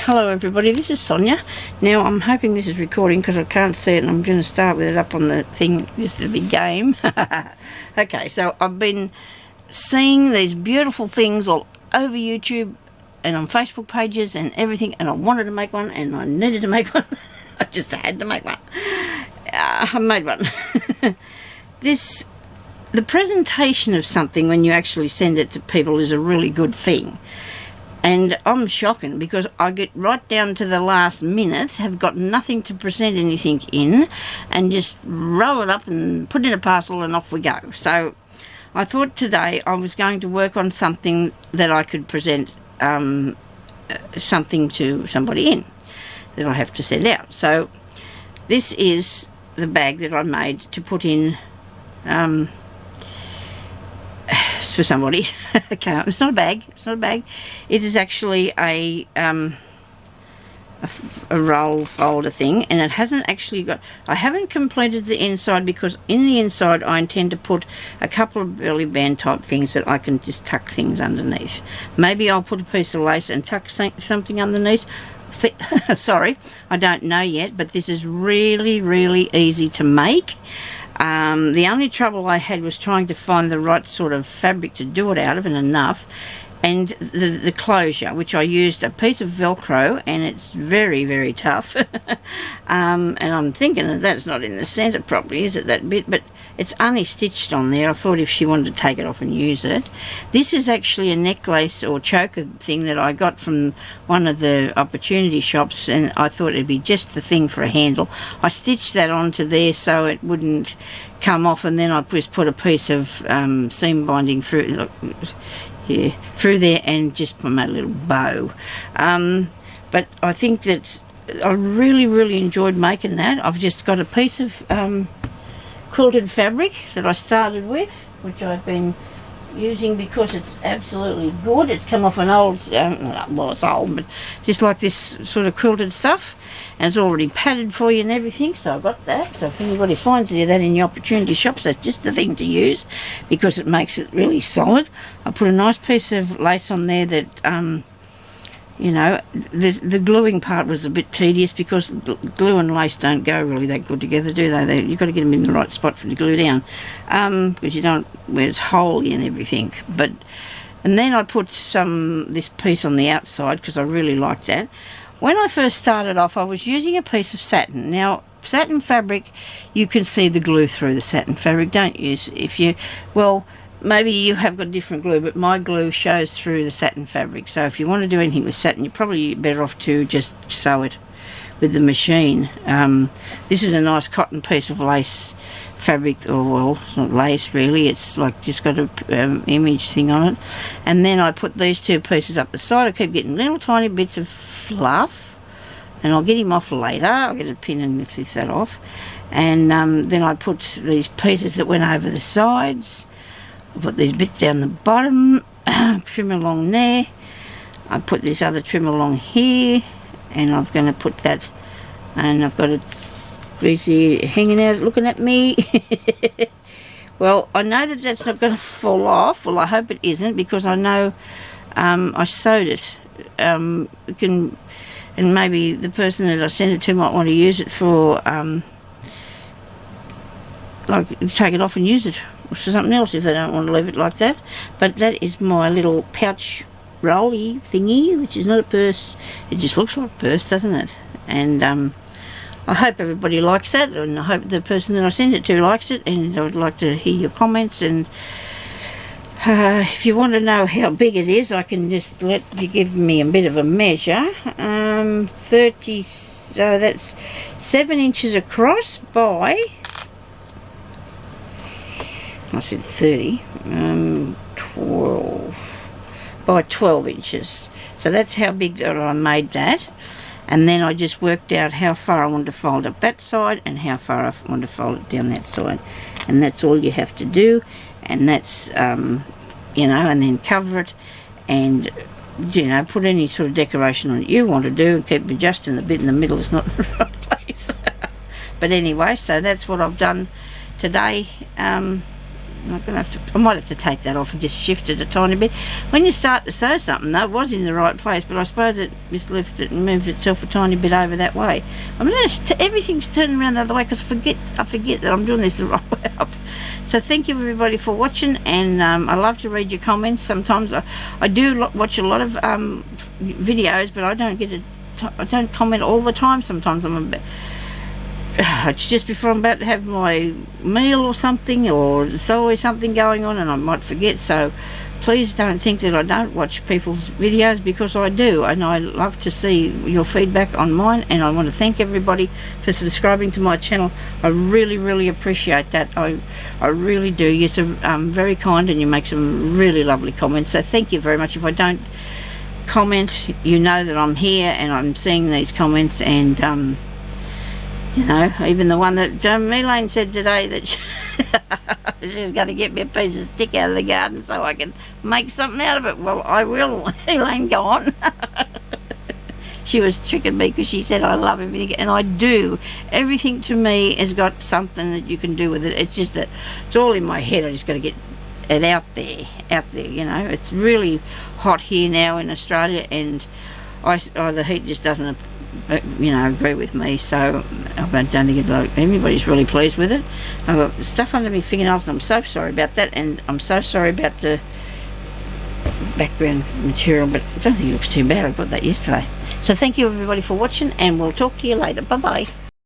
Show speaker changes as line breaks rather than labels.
Hello everybody, this is Sonia. Now I'm hoping this is recording because I can't see it, and I'm going to start with it up on the thing just to be game. Okay, so I've been seeing these beautiful things all over YouTube and on Facebook pages and everything, and I wanted to make one and I needed to make one. I just had to make one. I made one. The presentation of something when you actually send it to people is a really good thing. And I'm shocking because I get right down to the last minute, have got nothing to present anything in, and just roll it up and put it in a parcel and off we go. So I thought today I was going to work on something that I could present something to somebody in that I have to send out. So this is the bag that I made to put in for somebody. Okay, it's not a bag. It's not a bag. It is actually a roll folder thing, and it hasn't actually got. I haven't completed the inside because in the inside I intend to put a couple of belly band type things that I can just tuck things underneath. Maybe I'll put a piece of lace and tuck something underneath. Sorry, I don't know yet, but this is really, really easy to make. The only trouble I had was trying to find the right sort of fabric to do it out of, and enough, and the closure, which I used a piece of Velcro, and it's very, very tough. And I'm thinking that that's not in the centre properly, is it, that bit? But it's only stitched on there. I thought if she wanted to take it off and use it. This is actually a necklace or choker thing that I got from one of the opportunity shops, and I thought it'd be just the thing for a handle. I stitched that onto there so it wouldn't come off, and then I just put a piece of seam binding through there and just put my little bow. But I think that I really, really enjoyed making that. I've just got a piece of quilted fabric that I started with, which I've been using because it's absolutely good. It's come off an old, well, it's old, but just like this sort of quilted stuff, and it's already padded for you and everything, so I've got that. So if anybody finds any of that in your opportunity shops, that's just the thing to use because it makes it really solid. I put a nice piece of lace on there that you know, the gluing part was a bit tedious because glue and lace don't go really that good together, do they? You've got to get them in the right spot for the glue down, because you don't, where it's holey and everything. And then I put this piece on the outside because I really liked that. When I first started off, I was using a piece of satin. Now, satin fabric, you can see the glue through the satin fabric, don't you? Well, maybe you have got different glue, but my glue shows through the satin fabric. So if you want to do anything with satin, you're probably better off to just sew it with the machine. This is a nice cotton piece of lace fabric, or well, it's not lace really, it's like just got a image thing on it. And then I put these two pieces up the side. I keep getting little tiny bits of fluff, and I'll get him off later. I'll get a pin and lift that off. And then I put these pieces that went over the sides. I put these bits down the bottom, trim along there. I put this other trim along here, and I'm going to put that, and I've got it busy hanging out looking at me. Well, I know that that's not going to fall off. Well, I hope it isn't, because I know I sewed it. And maybe the person that I sent it to might want to use it for, like, take it off and use it for something else if they don't want to leave it like that. But that is my little pouch rolly thingy, which is not a purse. It just looks like a purse, doesn't it? And I hope everybody likes that, and I hope the person that I send it to likes it, and I would like to hear your comments. And if you want to know how big it is, I can just let you give me a bit of a measure. 30, so that's 7 inches across by, I said 30, 12 by 12 inches. So that's how big that I made that. And then I just worked out how far I wanted to fold up that side and how far I wanted to fold it down that side. And that's all you have to do. And that's, you know, and then cover it and, you know, put any sort of decoration on it you want to do, and keep adjusting the bit in the middle is not the right place. But anyway, so that's what I've done today. I might have to take that off and just shift it a tiny bit. When you start to sew something, though, it was in the right place, but I suppose it just lifted and moved itself a tiny bit over that way. I mean, everything's turning around the other way because I forget that I'm doing this the right way up. So thank you everybody for watching, and I love to read your comments. Sometimes I do watch a lot of videos, but I don't comment all the time. Sometimes I'm a bit. It's just before I'm about to have my meal or something, or there's always something going on and I might forget. So please don't think that I don't watch people's videos, because I do, and I love to see your feedback on mine, and I want to thank everybody for subscribing to my channel. I really appreciate that. I really do. You're so very kind, and you make some really lovely comments, so thank you very much. If I don't comment, you know that I'm here and I'm seeing these comments, and you know, even the one that Elaine said today that she was going to get me a piece of stick out of the garden so I can make something out of it. Well, I will. Elaine, go on. She was tricking me because she said I love everything, and I do. Everything to me has got something that you can do with it. It's just that it's all in my head. I just got to get it out there, you know. It's really hot here now in Australia, and the heat just doesn't, you know, agree with me, so I don't think everybody's really pleased with it. I've got stuff under my fingernails, and I'm so sorry about that, and I'm so sorry about the background material, but I don't think it looks too bad. I got that yesterday. So thank you everybody for watching, and we'll talk to you later. Bye bye.